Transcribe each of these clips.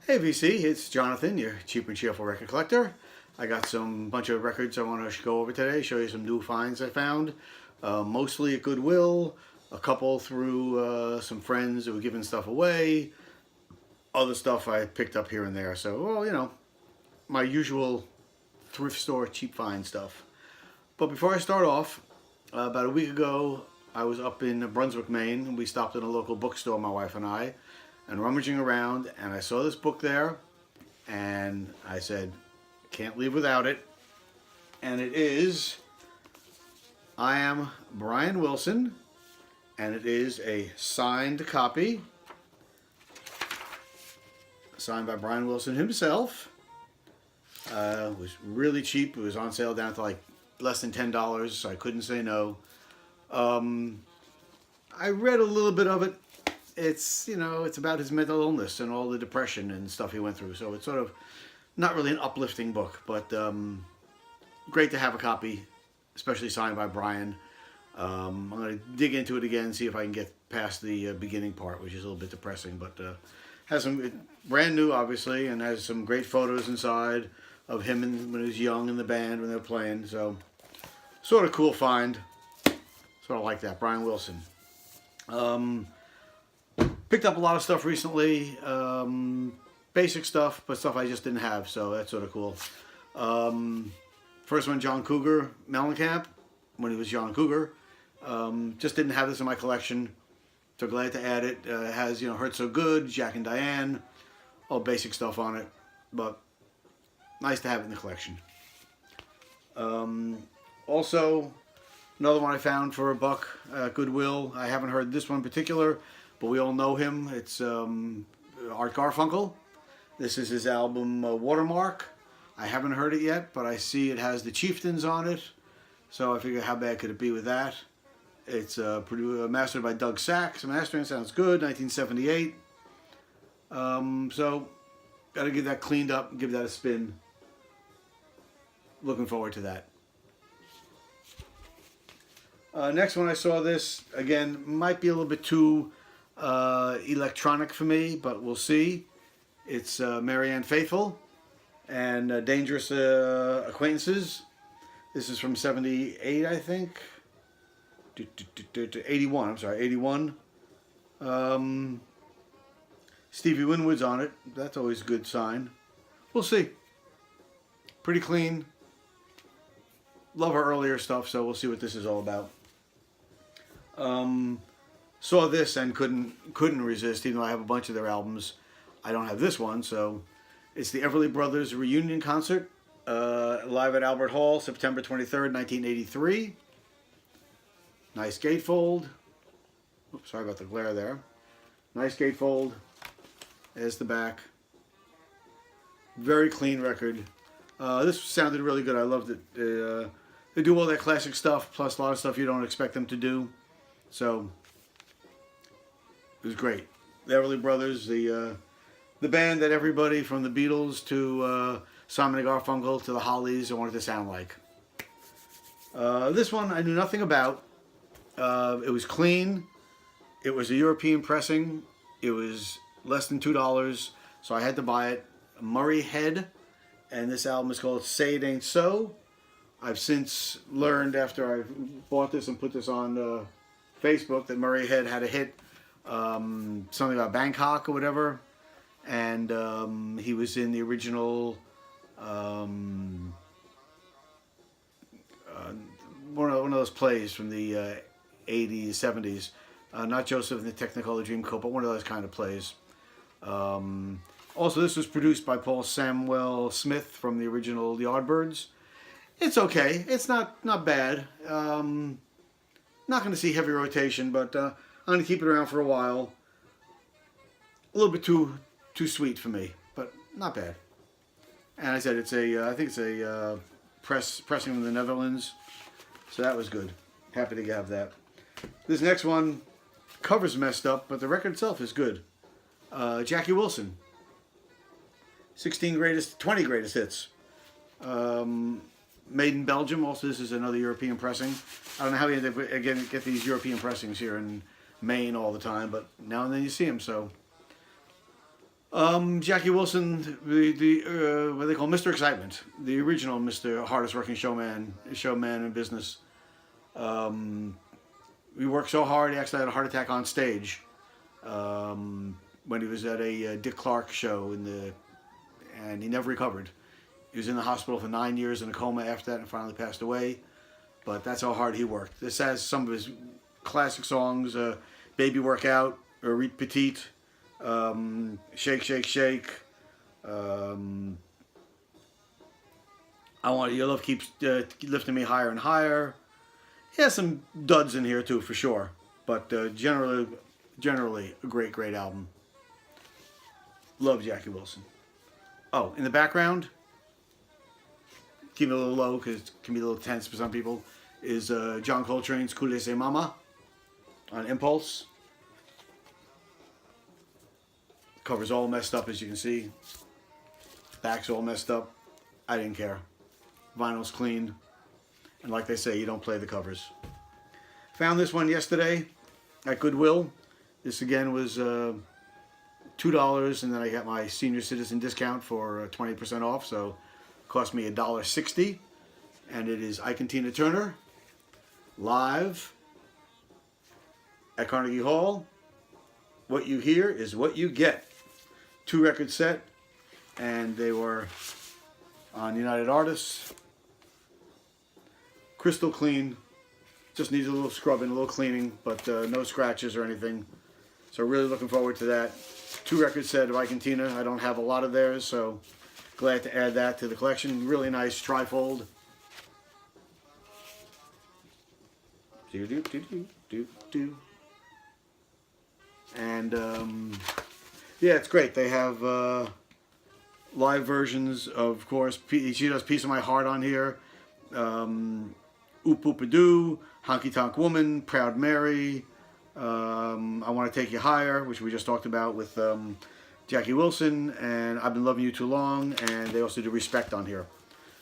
Hey VC, it's Jonathan, your cheap and cheerful record collector. I got some bunch of records I want to go over today, show you some new finds I found. Mostly at Goodwill, a couple through some friends who were giving stuff away, other stuff I picked up here and there. So, well, you know, my usual thrift store cheap find stuff. But before I start off, about a week ago, I was up in Brunswick, Maine. We stopped at a local bookstore, my wife and I, and rummaging around, and I saw this book there, and I said, can't leave without it. And it is I Am Brian Wilson, and it is a signed copy, signed by Brian Wilson himself. It was really cheap. It was on sale down to like less than $10, so I couldn't say no. I read a little bit of it. It's, you know, it's about his mental illness and all the depression and stuff he went through. So it's sort of not really an uplifting book, but great to have a copy, especially signed by Brian. I'm going to dig into it again, see if I can get past the beginning part, which is a little bit depressing, but has some brand new, obviously, and has some great photos inside of him when he was young in the band when they were playing. So sort of cool find. Sort of like that, Brian Wilson. Picked up a lot of stuff recently, basic stuff, but stuff I just didn't have, so that's sort of cool. First one, John Cougar, Mellencamp, when he was John Cougar. Just didn't have this in my collection, so glad to add it. It has, you know, Hurt So Good, Jack and Diane, all basic stuff on it, but nice to have it in the collection. Also, another one I found for $1 Goodwill. I haven't heard this one in particular, but we all know him. It's Art Garfunkel. This is his album Watermark. I haven't heard it yet, but I see it has the Chieftains on it. So I figure how bad could it be with that? It's mastered by Doug Sachs. Mastering sounds good, 1978. So got to get that cleaned up and give that a spin. Looking forward to that. Next one I saw this, again, might be a little bit too electronic for me, but we'll see. It's Marianne Faithfull and Dangerous Acquaintances. This is from 78, I think. 81, I'm sorry, 81. Stevie Winwood's on it. That's always a good sign. We'll see. Pretty clean. Love her earlier stuff, so we'll see what this is all about. Saw this and couldn't resist, even though I have a bunch of their albums. I don't have this one, so it's the Everly Brothers reunion concert, live at Albert Hall, September 23rd, 1983. Nice gatefold. Oops, sorry about the glare there. Nice gatefold. There's the back. Very clean record. This sounded really good. I loved it. They do all that classic stuff, plus a lot of stuff you don't expect them to do. So it was great. The Everly Brothers, the band that everybody from the Beatles to Simon and Garfunkel to the Hollies wanted to sound like. This one I knew nothing about. It was clean. It was a European pressing. It was less than $2, so I had to buy it. Murray Head, and this album is called Say It Ain't So. I've since learned after I bought this and put this on Facebook that Murray Head had a hit, something about Bangkok or whatever, and he was in the original one of those plays from the 80s, 70s, not Joseph and the Technicolor Dreamcoat, but one of those kind of plays. Also, this was produced by Paul Samuel Smith from the original The Yardbirds. It's okay. It's not bad. Not going to see heavy rotation, but I'm going to keep it around for a while. A little bit too sweet for me, but not bad. And I said it's I think it's a pressing from the Netherlands, so that was good. Happy to have that. This next one, cover's messed up, but the record itself is good. Jackie Wilson, 20 greatest hits. Made in Belgium. Also, this is another European pressing. I don't know how we get these European pressings here in Maine all the time, but now and then you see them. So Jackie Wilson, the what they call Mr. Excitement, the original Mr. Hardest Working showman in business. He worked so hard he actually had a heart attack on stage when he was at a Dick Clark show and he never recovered. He was in the hospital for 9 years in a coma after that and finally passed away. But that's how hard he worked. This has some of his classic songs, Baby Workout, Reet Petite, Shake, Shake, Shake. Your Love Keeps Lifting Me Higher and Higher. He has some duds in here too, for sure. But generally a great, great album. Love Jackie Wilson. Oh, in the background, keep it a little low because it can be a little tense for some people, is John Coltrane's Koule Se Mama on Impulse. Cover's all messed up, as you can see. Back's all messed up. I didn't care. Vinyl's clean. And like they say, you don't play the covers. Found this one yesterday at Goodwill. This again was $2, and then I got my senior citizen discount for 20% off, so it cost me $1.60. And it is Ike Tina Turner live at Carnegie Hall. What you hear is what you get. 2-record set, and they were on United Artists. Crystal clean, just needs a little scrubbing, a little cleaning, but no scratches or anything. So really looking forward to that. 2-record set of Ike Tina. I don't have a lot of theirs, so glad to add that to the collection. Really nice trifold. And yeah, it's great. They have live versions, of course. She does Piece of My Heart on here. Oop Oop A Doo, Honky Tonk Woman, Proud Mary, I Want to Take You Higher, which we just talked about with Jackie Wilson, and I've Been Loving You Too Long, and they also do Respect on here.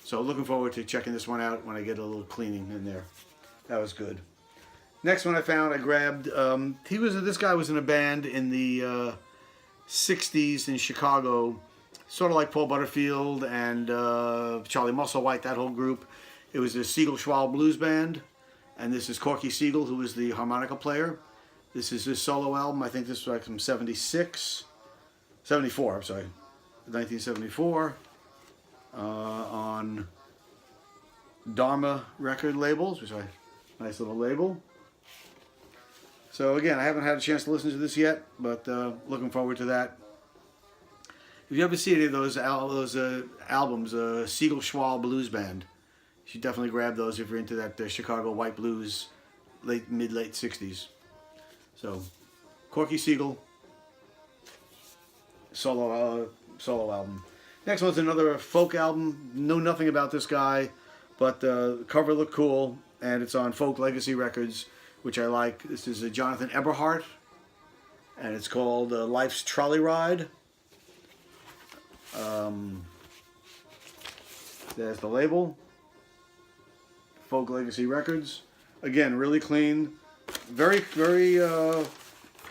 So looking forward to checking this one out when I get a little cleaning in there. That was good. Next one I found, I grabbed, this guy was in a band in the 60s in Chicago, sort of like Paul Butterfield and Charlie Musselwhite, that whole group. It was the Segal Schwal Blues Band, and this is Corky Segal, who is the harmonica player. This is his solo album. I think this was like from 74, I'm sorry, 1974, on Dharma record labels, which is a nice little label. So again, I haven't had a chance to listen to this yet, but looking forward to that. If you ever see any of those albums, Segal Schwal Blues Band, you should definitely grab those if you're into that Chicago white blues, mid-late 60s. So, Corky Segal, solo album. Next one's another folk album. Know nothing about this guy, but the cover looked cool, and it's on Folk Legacy Records, which I like. This is a Jonathan Emberheart, and it's called Life's Trolley Ride. There's the label. Folk Legacy Records. Again, really clean. Very, very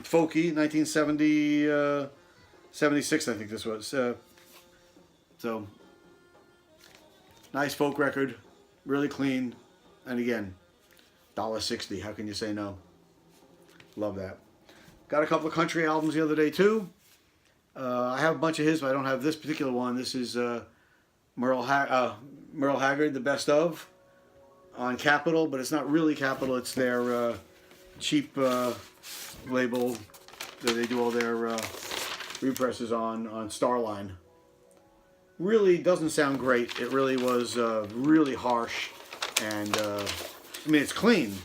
folky. 1970, 76, I think this was. So, nice folk record. Really clean. And again, $1.60. How can you say no? Love that. Got a couple of country albums the other day too. I have a bunch of his, but I don't have this particular one. This is Merle Haggard, The Best Of, on Capitol, but it's not really Capitol. It's their cheap label that they do all their represses on Starline. Really doesn't sound great. It really was really harsh, and I mean, it's clean,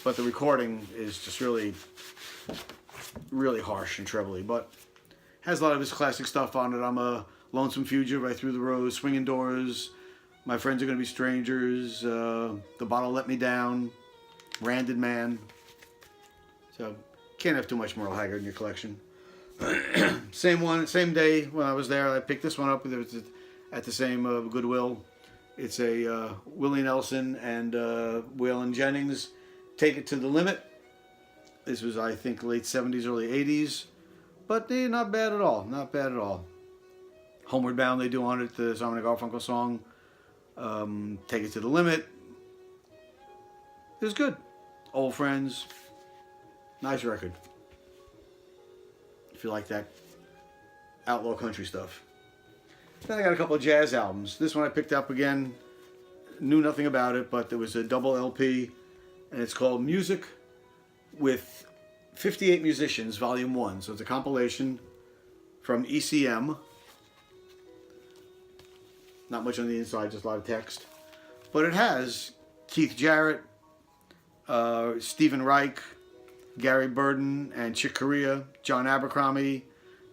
but the recording is just really, really harsh and trebly, but has a lot of his classic stuff on it. I'm a Lonesome Fugitive, Right Through the Rose, Swinging Doors, My Friends Are Gonna Be Strangers, The Bottle Let Me Down, Branded Man. So, can't have too much Merle Haggard in your collection. Same day when I was there, I picked this one up. It was at the same Goodwill. It's a Willie Nelson and Waylon Jennings, Take It to the Limit. This was, I think, late 70s, early 80s. But not bad at all. Not bad at all. Homeward Bound they do on it, the Simon & Garfunkel song. Take It to the Limit. It was good. Old Friends. Nice record. If you like that outlaw country stuff. Then I got a couple of jazz albums. This one I picked up again. Knew nothing about it, but there was a double LP, and it's called Music with 58 Musicians, Volume 1. So it's a compilation from ECM. Not much on the inside, just a lot of text. But it has Keith Jarrett, Stephen Reich, Gary Burden and Chick Corea, John Abercrombie,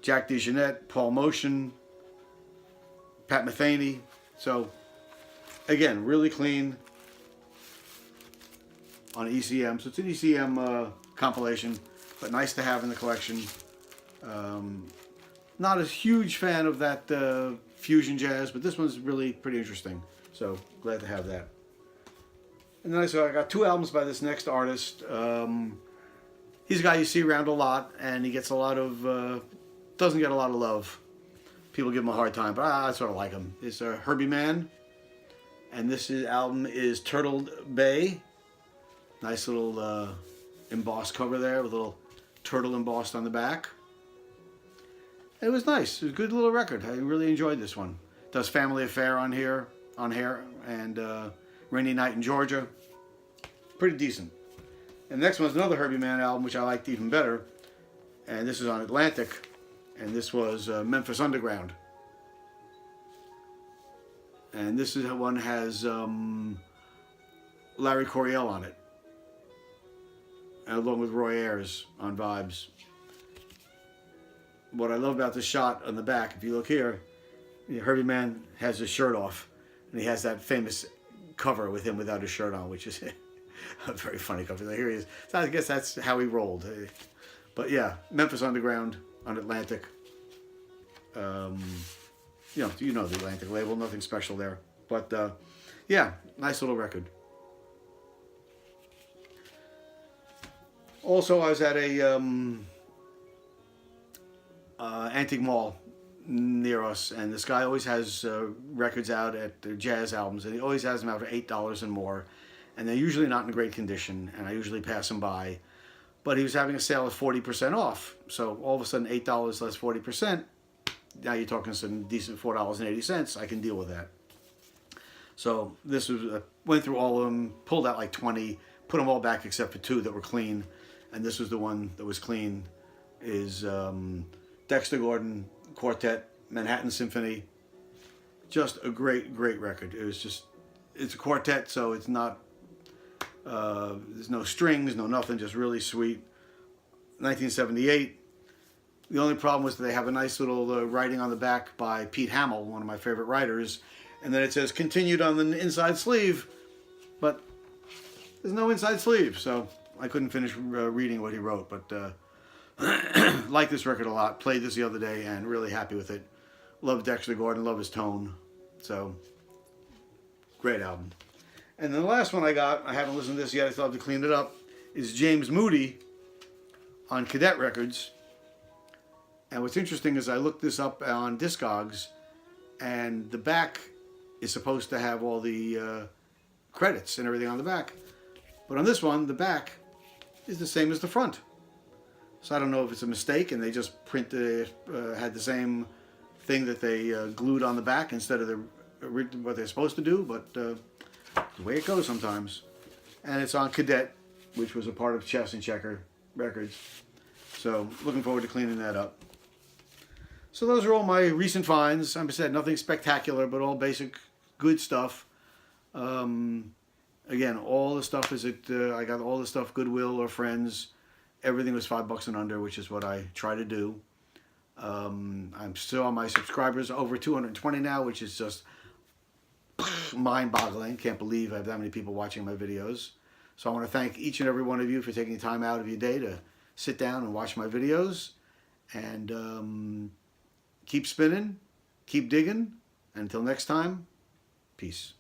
Jack DeJohnette, Paul Motion, Pat Metheny. So, again, really clean on ECM. So it's an ECM compilation, but nice to have in the collection. Not a huge fan of that fusion jazz, but this one's really pretty interesting. So, glad to have that. And then I got 2 albums by this next artist. He's a guy you see around a lot, and he gets a lot of, doesn't get a lot of love. People give him a hard time, but I sort of like him. It's Herbie Mann, and this album is Turtle Bay. Nice little embossed cover there with a little turtle embossed on the back. It was nice. It was a good little record. I really enjoyed this one. Does Family Affair on here, and Rainy Night in Georgia. Pretty decent. And the next one's another Herbie Mann album, which I liked even better. And this is on Atlantic. And this was Memphis Underground. And this one has Larry Coryell on it. Along with Roy Ayers on Vibes. What I love about the shot on the back, if you look here, Herbie Mann has his shirt off. And he has that famous cover with him without his shirt on, which is a very funny cover. Here he is. So I guess that's how he rolled. But yeah, Memphis Underground on Atlantic. You know the Atlantic label, nothing special there. But yeah, nice little record. Also, I was at a antique mall near us, and this guy always has records out at the jazz albums, and he always has them out for $8 and more, and they're usually not in great condition, and I usually pass them by. But he was having a sale of 40% off, so all of a sudden $8 less 40%. Now you're talking some decent $4.80. I can deal with that. So this was went through all of them, pulled out like 20, put them all back except for 2 that were clean, and this was the one that was clean. Is Dexter Gordon Quartet, Manhattan Symphony. Just a great record. It's a quartet, so it's not, there's no strings, no nothing, just really sweet. 1978. The only problem was that they have a nice little writing on the back by Pete Hamill, one of my favorite writers, and then it says continued on the inside sleeve, but there's no inside sleeve, so I couldn't finish reading what he wrote, but like this record a lot. Played this the other day and really happy with it. Love Dexter Gordon, love his tone. So, great album. And then the last one I got, I haven't listened to this yet, I still have to clean it up, is James Moody on Cadet Records. And what's interesting is I looked this up on Discogs, and the back is supposed to have all the credits and everything on the back. But on this one, the back is the same as the front. So I don't know if it's a mistake and they just had the same thing that they glued on the back instead of what they're supposed to do, but the way it goes sometimes. And it's on Cadet, which was a part of Chess and Checker Records. So looking forward to cleaning that up. So those are all my recent finds. Like I said, nothing spectacular, but all basic good stuff. Again, all the stuff is at, I got all the stuff Goodwill or Friends. Everything was $5 and under, which is what I try to do. I'm still on my subscribers, over 220 now, which is just mind-boggling. Can't believe I have that many people watching my videos. So I want to thank each and every one of you for taking time out of your day to sit down and watch my videos. And keep spinning, keep digging. And until next time, peace.